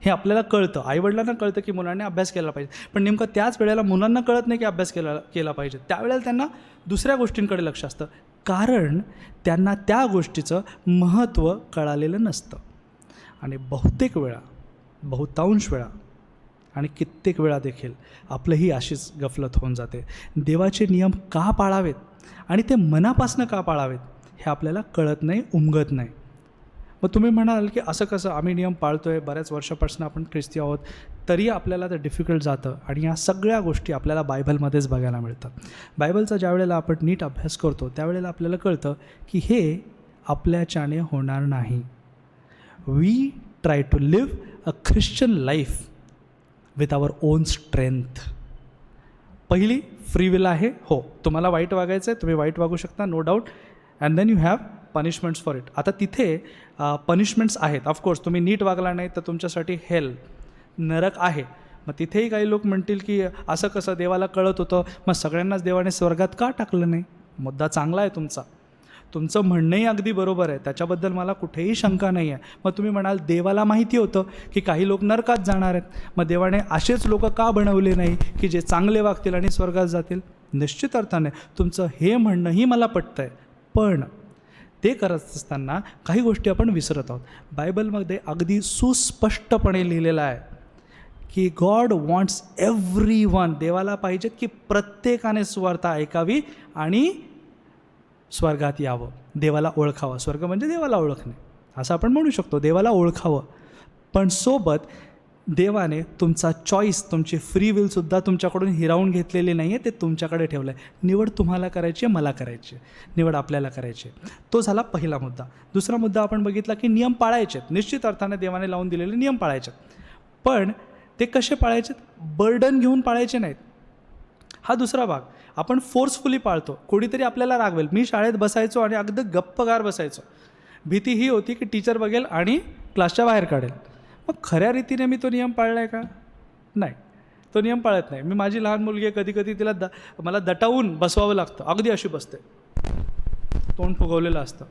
हे आपल्याला कळतं, आईवडिलांना कळतं की मुलांनी अभ्यास केला पाहिजे, पण नेमकं त्याच वेळेला मुलांना कळत नाही की अभ्यास केला पाहिजे. त्यावेळेला त्यांना दुसऱ्या गोष्टींकडे लक्ष असतं, कारण त्यांना त्या गोष्टीचं महत्त्व कळालेलं नसतं. आणि बहुतांश वेळा आणि कित्येक वेळा देखील आपलंही अशीच गफलत होऊन जाते. देवाचे नियम का पाळावेत आणि ते मनापासनं का पाळावेत हे आपल्याला कळत नाही, उमगत नाही. मग तुम्ही म्हणाल की असं कसं, आम्ही नियम पाळतो आहे, बऱ्याच वर्षापासून आपण ख्रिस्ती आहोत, तरी आपल्याला ते डिफिकल्ट जातं. आणि या सगळ्या गोष्टी आपल्याला बायबलमध्येच बघायला मिळतात. बायबलचा ज्या वेळेला आपण नीट अभ्यास करतो त्यावेळेला आपल्याला कळतं की हे आपल्याच्याने होणार नाही. We try to live a Christian life with our own strength. पहिली फ्री विल आहे, हो तुम्हाला वाईट वागायचं आहे, तुम्ही वाईट वागू शकता, no doubt. And then you have punishments for it. आता तिथे पनिशमेंट्स आहेत. ऑफकोर्स तुम्ही नीट वागला नाही तर तुमच्यासाठी नरक आहे. मग तिथेही काही लोक म्हणतील की असं कसं, देवाला कळत होतं, मग सगळ्यांनाच देवाने स्वर्गात का टाकलं नाही? मुद्दा चांगला आहे तुमचा, तुमचं म्हणणंही अगदी बरोबर आहे, त्याच्याबद्दल मला कुठेही शंका नाही आहे. मग तुम्ही म्हणाल देवाला माहिती होतं की काही लोक नरकात जाणार आहेत, मग देवाने असेच लोक का बनवले नाही की जे चांगले वागतील आणि स्वर्गात जातील? निश्चित अर्थाने तुमचं हे म्हणणंही मला पटतं आहे, पण ते करत असताना काही गोष्टी आपण विसरत आहोत. बायबलमध्ये अगदी सुस्पष्टपणे लिहिलेलं आहे की गॉड वॉन्ट्स एव्हरीवन, देवाला पाहिजे की प्रत्येकाने सुवार्ता ऐकावी आणि स्वर्गात यावं, देवाला ओळखावं. स्वर्ग म्हणजे देवाला ओळखणे असं आपण म्हणू शकतो, देवाला ओळखावं. पण सोबत देवाने तुमचा चॉईस, तुमची फ्री विलसुद्धा तुमच्याकडून हिरावून घेतलेली नाही आहे, ते तुमच्याकडे ठेवलं आहे. निवड तुम्हाला करायची आहे, मला करायची आहे, निवड आपल्याला करायची आहे. तो झाला पहिला मुद्दा. दुसरा मुद्दा आपण बघितला की नियम पाळायचे आहेत. निश्चित अर्थाने देवाने लावून दिलेले नियम पाळायचे आहेत, पण ते कसे पाळायचे? बर्डन घेऊन पाळायचे नाहीत. हा दुसरा भाग. आपण फोर्सफुली पाळतो, कोणीतरी आपल्याला रागवेल. मी शाळेत बसायचो आणि अगदी गप्पगार बसायचो. भीती ही होती की टीचर बघेल आणि क्लासच्या बाहेर काढेल. मग खऱ्या रीतीने मी तो नियम पाळला आहे का? नाही, तो नियम पाळत नाही. मी माझी लहान मुलगी आहे, कधी तिला मला दटावून बसवावं लागतं, अगदी अशी बसते, तोंड फुगवलेलं असतं.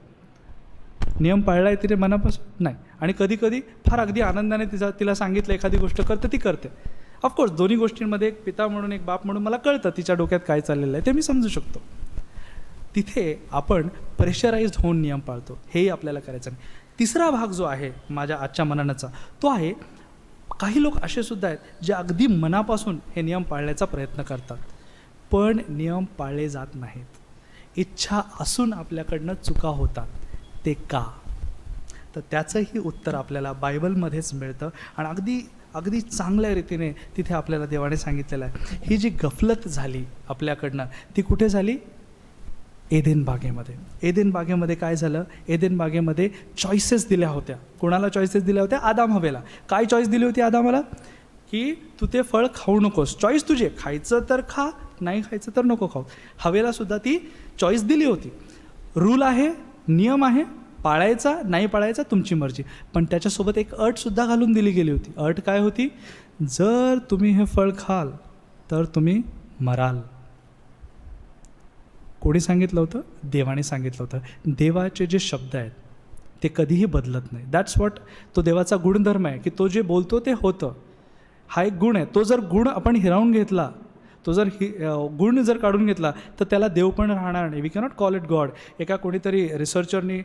नियम पाळला आहे तिने मनापासून? नाही. आणि कधी फार अगदी आनंदाने तिला सांगितलं एखादी गोष्ट करते, ती करते. ऑफकोर्स दोन्ही गोष्टींमध्ये एक पिता म्हणून एक बाप म्हणून मला कळतं तिच्या डोक्यात काय चाललेलं आहे, ते मी समजू शकतो. तिथे आपण प्रेशराइज्ड होऊन नियम पाळतो, हेही आपल्याला करायचं नाही. तिसरा भाग जो आहे माझ्या आजच्या मननाचा, तो आहे काही लोक असे सुद्धा आहेत जे अगदी मनापासून हे नियम पाळण्याचा प्रयत्न करतात, पण नियम पाळले जात नाहीत. इच्छा असून आपल्याकडनं चुका होतात. ते का? तर त्याचंही उत्तर आपल्याला बायबलमध्येच मिळतं आणि अगदी चांगल्या रीतीने तिथे आपल्याला देवाने सांगितलेलं आहे. ही जी गफलत झाली आपल्याकडनं ती कुठे झाली? एदेन बागेमध्ये. एदेन बागेमध्ये काय झालं? एदेन बागेमध्ये चॉईसेस दिल्या होत्या. कोणाला चॉईसेस दिल्या होत्या? आदाम हवेला. काय चॉईस दिली होती आदामाला? की तू ते फळ खाऊ नकोस, चॉईस तुझे, खायचं तर खा, नाही खायचं तर नको खाऊ. हवेला सुद्धा ती चॉईस दिली होती. रूल आहे, नियम आहे, पाळायचा नाही पाळायचा तुमची मर्जी. पण त्याच्यासोबत एक अटसुद्धा घालून दिली गेली होती. अट काय होती? जर तुम्ही हे फळ खाल तर तुम्ही मराल. कोणी सांगितलं होतं? देवाने सांगितलं होतं. देवाचे जे शब्द आहेत ते कधीही बदलत नाही. दॅट्स वॉट, तो देवाचा गुणधर्म आहे की तो जे बोलतो ते होतं. हा एक गुण आहे. तो जर गुण आपण हिरावून घेतला, तो जर गुण जर काढून घेतला तर त्याला देव पण राहणार नाही. We cannot call it God. एका कोणीतरी रिसर्चरनी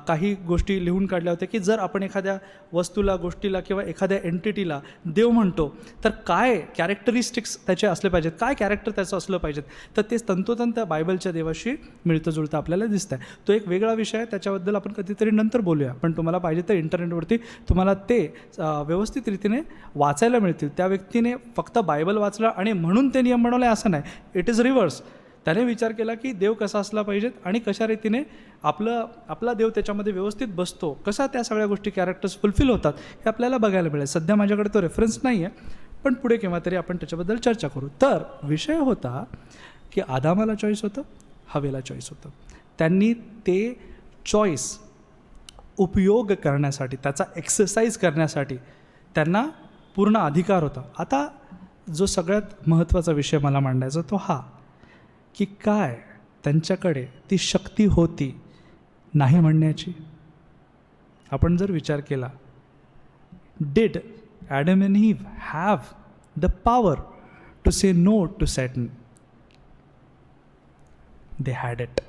काही गोष्टी लिहून काढल्या होत्या की जर आपण एखाद्या वस्तूला, गोष्टीला किंवा एखाद्या एंटिटीला देव म्हणतो तर काय कॅरेक्टरिस्टिक्स त्याचे असले पाहिजेत, काय कॅरेक्टर त्याचं असलं पाहिजेत, तर ते तंतोतंत बायबलच्या देवाशी मिळतं जुळतं आपल्याला दिसतं आहे. तो एक वेगळा विषय आहे, त्याच्याबद्दल आपण कधीतरी नंतर बोलूया. पण तुम्हाला पाहिजे तर इंटरनेटवरती तुम्हाला ते व्यवस्थित रीतीने वाचायला मिळतील. त्या व्यक्तीने फक्त बायबल वाचलं आणि म्हणून ते नियम बनवले असं नाही. It is reverse. त्याने विचार केला की देव कसा असला पाहिजेत आणि कशा रीतीने आपला देव त्याच्यामध्ये व्यवस्थित बसतो, कसा त्या सगळ्या गोष्टी कॅरेक्टर्स फुलफिल होतात हे आपल्याला बघायला मिळेल. सध्या माझ्याकडे तो रेफरन्स नाही आहे, पण पुढे केव्हा तरी आपण त्याच्याबद्दल चर्चा करू. तर विषय होता की आदामाला चॉईस होतं, हवेला चॉईस होतं. त्यांनी ते चॉईस उपयोग करण्यासाठी, त्याचा एक्सरसाइज करण्यासाठी त्यांना पूर्ण अधिकार होता. आता जो सगळ्यात महत्त्वाचा विषय मला मांडायचा तो हा की काय त्यांच्याकडे ती शक्ती होती नाही म्हणण्याची. आपण जर विचार केला, did Adam and Eve have the power to say no to Satan? They had it.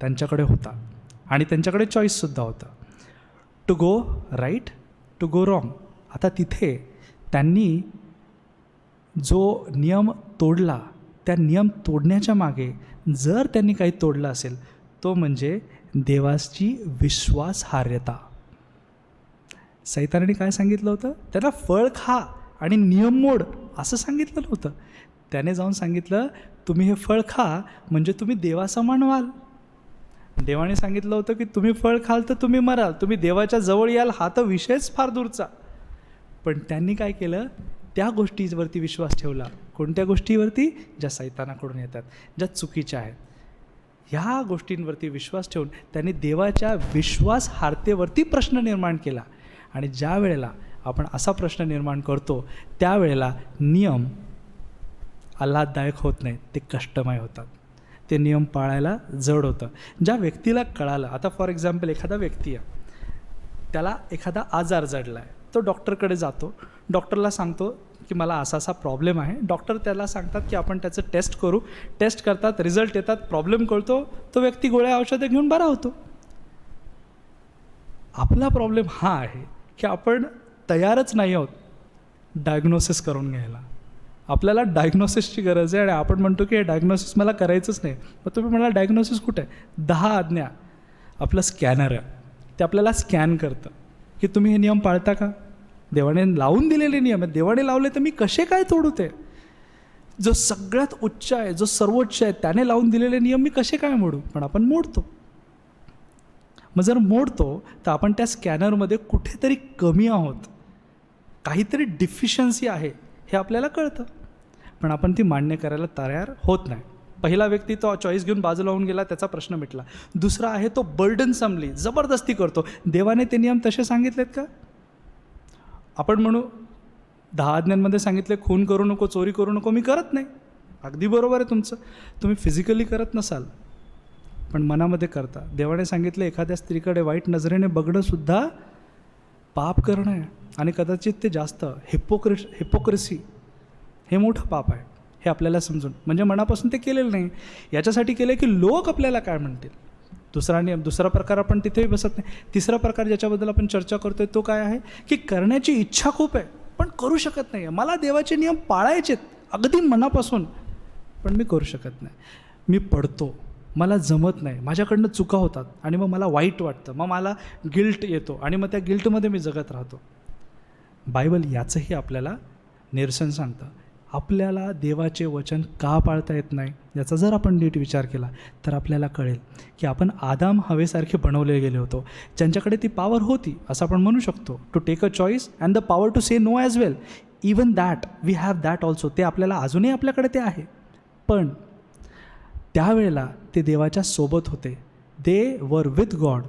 त्यांच्याकडे होता आणि त्यांच्याकडे चॉईससुद्धा होता, to go right, to go wrong. आता तिथे त्यांनी जो नियम तोडला, त्या नियम तोडण्याच्या मागे जर त्यांनी काही तोडलं असेल तो म्हणजे देवाची विश्वासार्हता. सैतानाने काय सांगितलं होतं? त्यांना फळ खा आणि नियम मोड असं सांगितलं नव्हतं. त्याने जाऊन सांगितलं तुम्ही हे फळ खा म्हणजे तुम्ही देवासमान व्हाल. देवाने सांगितलं होतं की तुम्ही फळ खाल तर तुम्ही मराल, तुम्ही देवाच्या जवळ याल. हा तर विषयच फार दूरचा. पण त्यांनी काय केलं? त्या गोष्टीवरती विश्वास ठेवला. कोणत्या गोष्टीवरती? ज्या सैतानाकडून येतात, ज्या चुकीच्या आहेत. ह्या गोष्टींवरती विश्वास ठेवून त्यांनी देवाच्या विश्वासार्हतेवरती प्रश्न निर्माण केला. आणि ज्या वेळेला आपण असा प्रश्न निर्माण करतो त्यावेळेला नियम आल्हाददायक होत नाहीत, ते कष्टमय होतात. ते नियम पाळायला जड होतं. ज्या व्यक्तीला कळालं, आता फॉर एक्झाम्पल एखादा व्यक्ती आहे, त्याला एखादा आजार जडला आहे, तो डॉक्टरकडे जातो, डॉक्टरला सांगतो की मला असा असा प्रॉब्लेम आहे. डॉक्टर त्याला सांगतात की आपण त्याचं टेस्ट करू. टेस्ट करतात, रिझल्ट येतात, प्रॉब्लेम कळतो, तो व्यक्ती गोळ्या औषधं घेऊन बरा होतो. आपला प्रॉब्लेम हा आहे की आपण तयारच नाही आहोत डायग्नोसिस करून घ्यायला. आपल्याला डायग्नोसिसची गरज आहे आणि आपण म्हणतो की हे डायग्नोसिस मला करायचंच नाही. मग तुम्ही म्हणाला डायग्नोसिस कुठे आहे? 10 आज्ञा आपलं स्कॅनर आहे, ते आपल्याला स्कॅन करतं की तुम्ही हे नियम पाळता का? देवाने लावून दिलेले नियम आहेत, देवाने लावले तर मी कसे काय तोडू? ते जो सगळ्यात उच्च आहे, जो सर्वोच्च आहे, त्याने लावून दिलेले नियम मी कसे काय मोडू? पण आपण मोडतो. मग जर मोडतो तर आपण त्या स्कॅनरमध्ये कुठेतरी कमी आहोत, काहीतरी डिफिशियन्सी आहे हे आपल्याला कळतं, पण आपण ती मान्य करायला तयार होत नाही. पहिला व्यक्ती तो चॉईस घेऊन बाजूला होऊन गेला, त्याचा प्रश्न मिटला. दुसरा आहे तो बर्डनसमली जबरदस्ती करतो. देवाने ते नियम तसे सांगितलेत का? आपण म्हणू 10 आज्ञांमध्ये सांगितले खून करू नको, चोरी करू नको, मी करत नाही. अगदी बरोबर आहे तुमचं, तुम्ही फिजिकली करत नसाल पण मनामध्ये करता. देवाने सांगितले एखाद्या स्त्रीकडे वाईट नजरेने बघणंसुद्धा पाप करणं आहे आणि कदाचित ते जास्त हिपोक्रेसी हे मोठं पाप आहे. हे आपल्याला समजून, म्हणजे मनापासून ते केलेलं नाही, याच्यासाठी केलं की लोक आपल्याला काय म्हणतील. दुसरा प्रकार आपण तिथेही बसत नाही. तिसरा प्रकार ज्याच्याबद्दल आपण चर्चा करतोय तो काय आहे की करण्याची इच्छा खूप आहे पण करू शकत नाही. मला देवाचे नियम पाळायचेत अगदी मनापासून, पण मी करू शकत नाही. मी पडतो, मला जमत नाही, माझ्याकडनं चुका होतात आणि मग मला वाईट वाटतं, मग मला गिल्ट येतो आणि मग त्या गिल्टमध्ये मी जगत राहतो. बायबल याचंही आपल्याला निरसन सांगतं. आपल्याला देवाचे वचन का पाळता येत नाही याचा जर आपण नीट विचार केला तर आपल्याला कळेल की आपण आदाम हवेसारखे बनवले गेले होतो, ज्यांच्याकडे ती पॉवर होती असं आपण म्हणू शकतो, to take a choice and the power to say no as well. Even that we have that also. ते आपल्याला अजूनही आपल्याकडे ते आहे. पण त्यावेळेला ते देवाच्या सोबत होते. They were with God,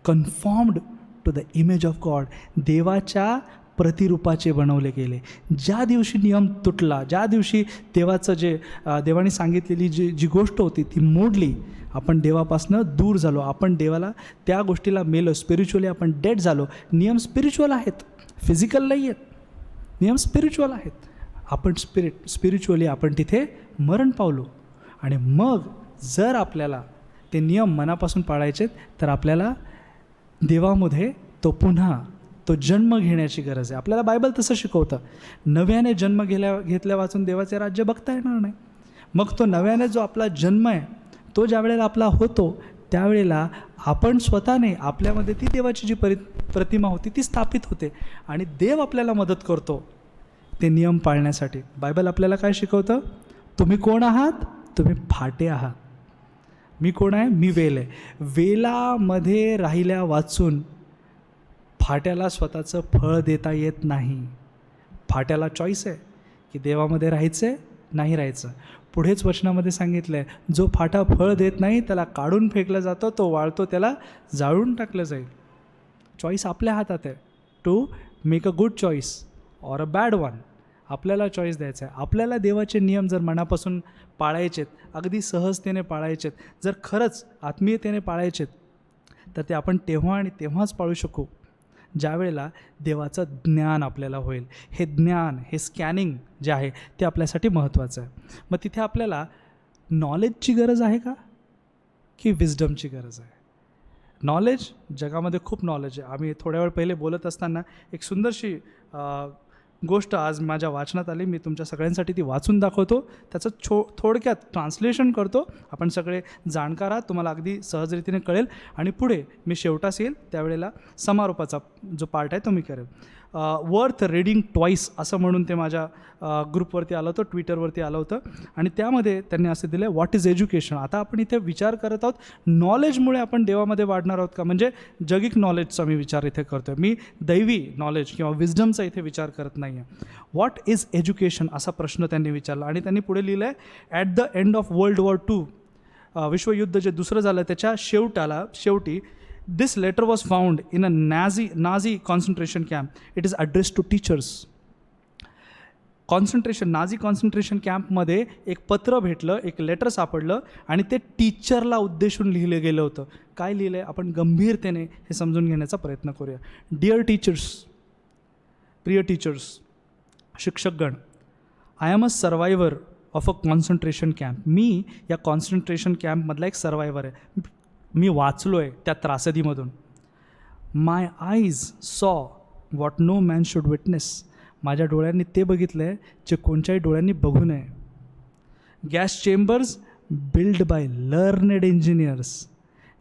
conformed to the image of God. देवाच्या प्रतिरूपाचे बनवले गेले. ज्या दिवशी नियम तुटला, ज्या दिवशी देवाचं जे देवाने सांगितलेली जी गोष्ट होती ती मोडली, आपण देवापासून दूर झालो. आपण देवाला त्या गोष्टीला मेलो. स्पिरिच्युअली आपण डेड झालो. नियम स्पिरिच्युअल आहेत, फिजिकल नाही आहेत. नियम स्पिरिच्युअल आहेत. आपण स्पिरिच्युअली आपण तिथे मरण पावलो. आणि मग जर आपल्याला ते नियम मनापासून पाळायचे तर आपल्याला देवामध्ये तो जन्म घेण्याची गरज आहे. आपल्याला बायबल तसं शिकवतं, नव्याने जन्म घेतल्या वाचून देवाचे राज्य बघता येणार नाही. मग तो नव्याने जो आपला जन्म आहे तो ज्या वेळेला आपला होतो त्यावेळेला आपण स्वतःने आपल्यामध्ये ती देवाची जी प्रतिमा होती ती स्थापित होते आणि देव आपल्याला मदत करतो ते नियम पाळण्यासाठी. बायबल आपल्याला काय शिकवतं? तुम्ही कोण आहात? तुम्ही फाटे आहात. मी कोण आहे? मी वेल आहे. वेलामध्ये राहिल्या वाचून फाट्याला स्वतःचं फळ देता येत नाही. फाट्याला चॉईस आहे की देवामध्ये राहायचं आहे नाही राहायचं. पुढेच वचनामध्ये सांगितलं आहे, जो फाटा फळ देत नाही त्याला काढून फेकला जातो, तो वाळतो, त्याला जाळून टाकलं जाईल. चॉईस आपल्या हातात आहे to make a good choice or a bad one. आपल्याला चॉईस द्यायचा आहे. आपल्याला देवाचे नियम जर मनापासून पाळायचेत, अगदी सहजतेने पाळायचेत, जर खरंच आत्मीयतेने पाळायचेत तर ते आपण तेव्हा आणि तेव्हाच पाळू शकू ज्या वेळेला देवाचं ज्ञान आपल्याला होईल. हे ज्ञान, हे स्कॅनिंग जे आहे ते आपल्यासाठी महत्त्वाचं आहे. मग तिथे आपल्याला नॉलेजची गरज आहे का की विजडमची गरज आहे? नॉलेज, जगामध्ये खूप नॉलेज आहे. आम्ही थोड्या वेळ पहिले बोलत असताना एक सुंदरशी गोष्ट आज माझ्या वाचनात आली. मी तुमच्या सगळ्यांसाठी ती वाचून दाखवतो. त्याचं थोडक्यात ट्रान्सलेशन करतो. आपण सगळे जाणकार आहात, तुम्हाला अगदी सहजरीतीने कळेल. आणि पुढे मी शेवटास येईल त्यावेळेला समारोपाचा जो पार्ट आहे तो मी करेल. वर्थ रीडिंग ट्वाईस असं म्हणून ते माझ्या ग्रुपवरती आलं होतं, ट्विटरवरती आलं होतं. आणि त्यामध्ये त्यांनी असं दिलं आहे, व्हॉट इज एज्युकेशन. आता आपण इथे विचार करत आहोत नॉलेजमुळे आपण देवामध्ये वाढणार आहोत का, म्हणजे जगिक नॉलेजचा मी विचार इथे करतो आहे. मी दैवी नॉलेज किंवा विजडमचा इथे विचार करत नाही आहे. व्हॉट इज एज्युकेशन असा प्रश्न त्यांनी विचारला. आणि त्यांनी पुढे लिहिलं आहे, at the end of world war II, विश्वयुद्ध जे दुसरं झालं त्याच्या शेवटी this letter was found in a Nazi concentration camp. It is addressed to teachers. Nazi concentration कॅम्पमध्ये एक पत्र भेटलं, एक लेटर सापडलं आणि ते टीचरला उद्देशून लिहिलं गेलं होतं. काय लिहिलं आहे आपण गंभीरतेने हे समजून घेण्याचा प्रयत्न करूया. डिअर टीचर्स, प्रिय टीचर्स, शिक्षकगण, I am a survivor of a concentration camp. मी या कॉन्सन्ट्रेशन कॅम्पमधला एक सर्वायवर आहे. मी वाचलो आहे त्या त्रासदीमधून. My eyes saw what no man should witness. माझ्या डोळ्यांनी ते बघितलं आहे जे कोणत्याही डोळ्यांनी बघू नये. Gas chambers build by learned engineers.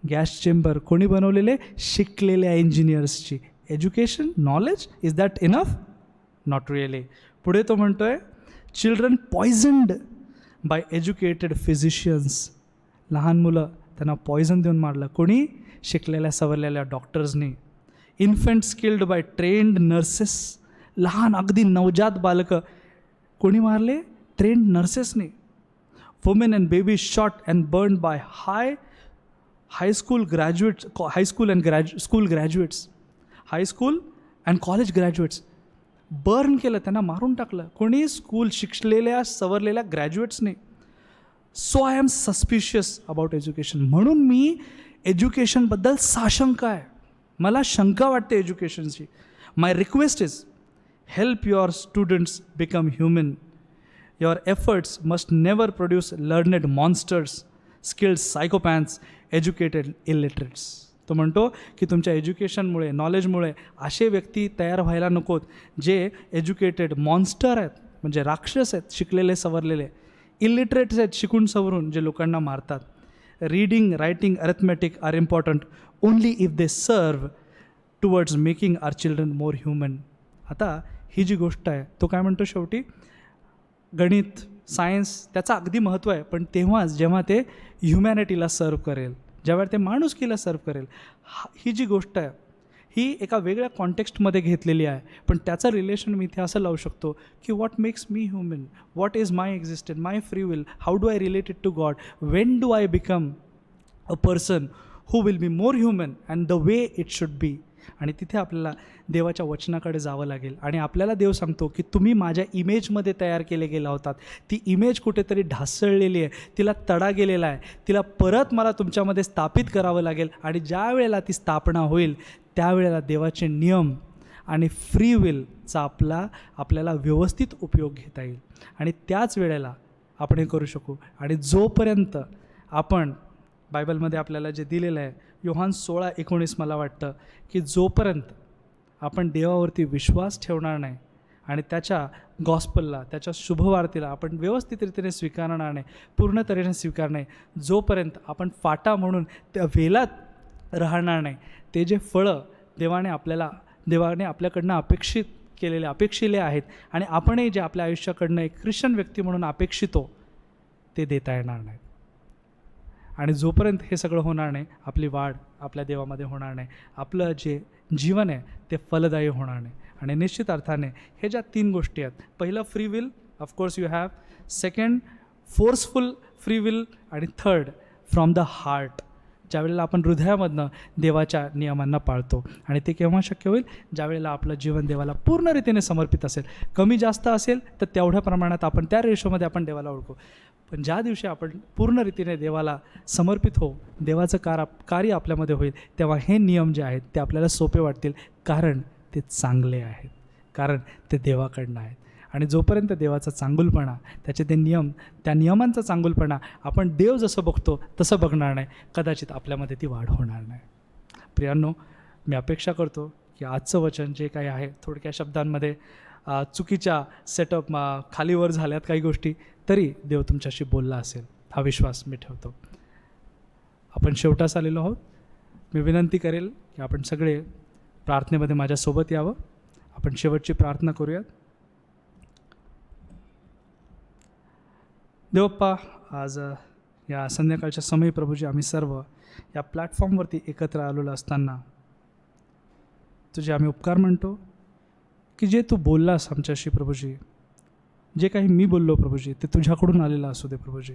Gas chamber कोणी बनवलेले? शिकलेल्या इंजिनियर्सची. Education, knowledge, is that enough? Not really. पुढे तो म्हणतो आहे, children poisoned by educated physicians. लहान मुलं त्यांना पॉयझन देऊन मारलं. कोणी? शिकलेल्या सवरलेल्या डॉक्टर्सनी. Infants killed by trained nurses. लहान अगदी नवजात बालकं कोणी मारले? ट्रेंड नर्सेसनी. Women and baby shot and burn by high school and college graduates. Burn केलं, त्यांना मारून टाकलं. कोणी? स्कूल शिकलेल्या सवरलेल्या ग्रॅज्युएट्सनी. So I am suspicious about education. म्हणून मी एज्युकेशनबद्दल साशंक आहे. मला शंका वाटते एज्युकेशनची. My request is help your students become human. Your efforts must never produce learned monsters, skilled psychopaths, educated illiterates. तो म्हणतो की तुमच्या एज्युकेशनमुळे, नॉलेजमुळे असे व्यक्ती तयार व्हायला नकोत जे एज्युकेटेड मॉन्स्टर आहेत, म्हणजे राक्षस आहेत, शिकलेले सवरलेले. इलिटरेट्स आहेत, शिकून सवरून जे लोकांना मारतात. Reading, writing, arithmetic are important only if they serve towards making our children more human. आता ही जी गोष्ट आहे तो काय म्हणतो शेवटी, गणित, सायन्स त्याचं अगदी महत्त्व आहे, पण तेव्हाच जेव्हा ते ह्युमॅनिटीला सर्व करेल, ज्यावेळी ते माणुसकीला सर्व करेल. ही जी गोष्ट आहे ही एका वेगळ्या कॉन्टेक्स्टमध्ये घेतलेली आहे, पण त्याचं रिलेशन मी इथे असं लावू शकतो की what makes me human, what is my existence, my free will, how do I related to God, when do I become a person who will be more human and the way it should be. आणि तिथे आपल्याला देवाच्या वचनाकडे जावं लागेल. आणि आपल्याला देव सांगतो की तुम्ही माझ्या इमेजमध्ये तयार केले गेला होतात. ती इमेज कुठेतरी ढासळलेली आहे, तिला तडा गेलेला आहे, तिला परत मला तुमच्यामध्ये स्थापित करावं लागेल. आणि ज्या वेळेला ती स्थापना होईल त्यावेळेला देवाचे नियम आणि फ्री विलचा आपल्याला व्यवस्थित उपयोग घेता येईल आणि त्याच वेळेला आपण हे करू शकू. आणि जोपर्यंत आपण बायबलमध्ये आपल्याला जे दिलेलं आहे योहान 16:19 मला वाटतं की जोपर्यंत आपण देवावरती विश्वास ठेवणार नाही आणि त्याच्या गॉस्पलला, त्याच्या शुभवार्तेला आपण व्यवस्थित रीतीने स्वीकारणार नाही, पूर्ण तऱ्हेने स्वीकारणार नाही, जोपर्यंत आपण फाटा म्हणून त्या वेलात राहणार नाही, ते जे फळं देवाने आपल्याकडनं अपेक्षिले आहेत आणि आपणही जे आपल्या आयुष्याकडनं एक ख्रिश्चन व्यक्ती म्हणून अपेक्षितो ते देता येणार नाहीत. आणि जोपर्यंत हे सगळं होणार नाही, आपली वाढ आपल्या देवामध्ये होणार नाही, आपलं जे जीवन आहे ते फलदायी होणार नाही. आणि निश्चित अर्थाने हे ज्या 3 गोष्टी आहेत, पहिलं free will, of course you have, second forceful free will, आणि थर्ड फ्रॉम द हार्ट, ज्यावेळेला आपण हृदयामधनं देवाच्या नियमांना पाळतो. आणि ते केव्हा शक्य होईल? ज्यावेळेला आपलं जीवन देवाला पूर्ण रीतीने समर्पित असेल. कमी जास्त असेल तर तेवढ्या प्रमाणात आपण त्या रेशोमध्ये आपण देवाला ओळखू. पण ज्या दिवशी आपण पूर्ण रीतीने देवाला समर्पित होऊ, देवाचं कार्य आपल्यामध्ये होईल, तेव्हा हे नियम जे आहेत ते आपल्याला सोपे वाटतील, कारण ते चांगले आहेत, कारण ते देवाकडनं आहेत. आणि जोपर्यंत देवाचा चांगुलपणा, त्याचे ते नियम, त्या नियमांचा चांगुलपणा आपण देव जसं बघतो तसं बघणार नाही, कदाचित आपल्यामध्ये ती वाढ होणार नाही. प्रियांनो, मी अपेक्षा करतो की आजचं वचन जे काही आहे, थोडक्या शब्दांमध्ये चुकीच्या सेटअप खालीवर झाल्यात काही गोष्टी, तरी देव तुमच्याशी बोलला असेल, हा विश्वास मी ठेवतो. आपण शेवटास आलेलो आहोत. मी विनंती करेल की आपण सगळे प्रार्थनेमध्ये माझ्यासोबत यावं. आपण शेवटची प्रार्थना करूयात. देवप्पा, आज या संध्याकाळच्या समयी प्रभूजी आम्ही सर्व या प्लॅटफॉर्मवरती एकत्र आलेलो असताना तुझे आम्ही उपकार म्हणतो की जे तू बोललास आमच्याशी प्रभूजी, जे काही मी बोललो प्रभूजी ते तुझ्याकडून आलेलं असू दे प्रभूजी,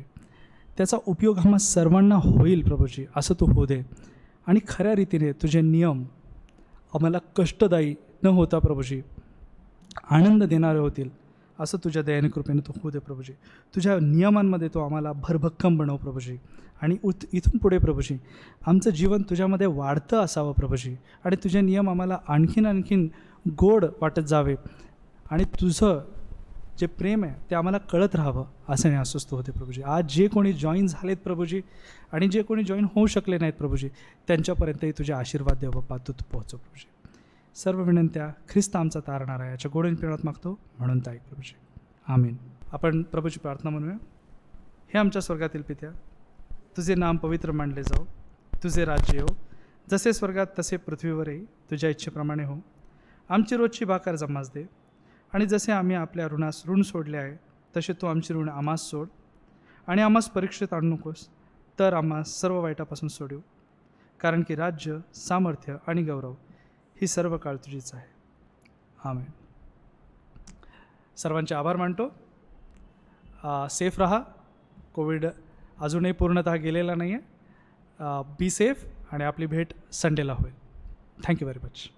त्याचा उपयोग आम्हा सर्वांना होईल प्रभूजी, असं तू होऊ दे. आणि खऱ्या रीतीने तुझे नियम आम्हाला कष्टदायी न होता प्रभूजी आनंद देणारे होतील, असं तुझ्या दयाने कृपेने तू होऊ दे प्रभूजी. तुझ्या नियमांमध्ये तो आम्हाला भरभक्कम बनव प्रभूजी. आणि इथून पुढे प्रभूजी आमचं जीवन तुझ्यामध्ये वाढतं असावं प्रभूजी. आणि तुझे नियम आम्हाला आणखीन गोड वाटत जावे. आणि तुझं जे प्रेम आहे ते आम्हाला कळत राहावं, असं नाही अस्वस्थ होते प्रभूजी. आज जे कोणी जॉईन झालेत प्रभूजी आणि जे कोणी जॉईन होऊ शकले नाहीत प्रभूजी, त्यांच्यापर्यंतही तुझे आशीर्वाद देव बाप्पा तू पोहोचव प्रभूजी. सर्व विनंत्या ख्रिस्त आमचा तारणार आहे याच्या गोडीन पिळत मागतो, म्हणून ताईक प्रभूजी. आमीन. आपण प्रभूची प्रार्थना म्हणूया. हे आमच्या स्वर्गातील पित्या, तुझे नाम पवित्र मानले जाओ, तुझे राज्य येऊ, जसे स्वर्गात तसे पृथ्वीवरही तुझ्या इच्छेप्रमाणे हो. आमची रोजची भाकर जमास दे, आणि जसे आम्ही आपल्या ऋणास ऋण सोडले आहे तसे तू आमची ऋण आम्हास सोड. आणि आम्हास परीक्षेत आणू नकोस, तर आम्हास सर्व वाईटापासून सोडव. कारण की राज्य, सामर्थ्य आणि गौरव ही सर्व काळ तुझीच आहे. आमेन. सर्वांचे आभार मानतो. सेफ राहा. कोविड अजूनही पूर्णतः गेलेला नाही आहे. बी सेफ, आणि आपली भेट संडेला होईल. Thank you very much.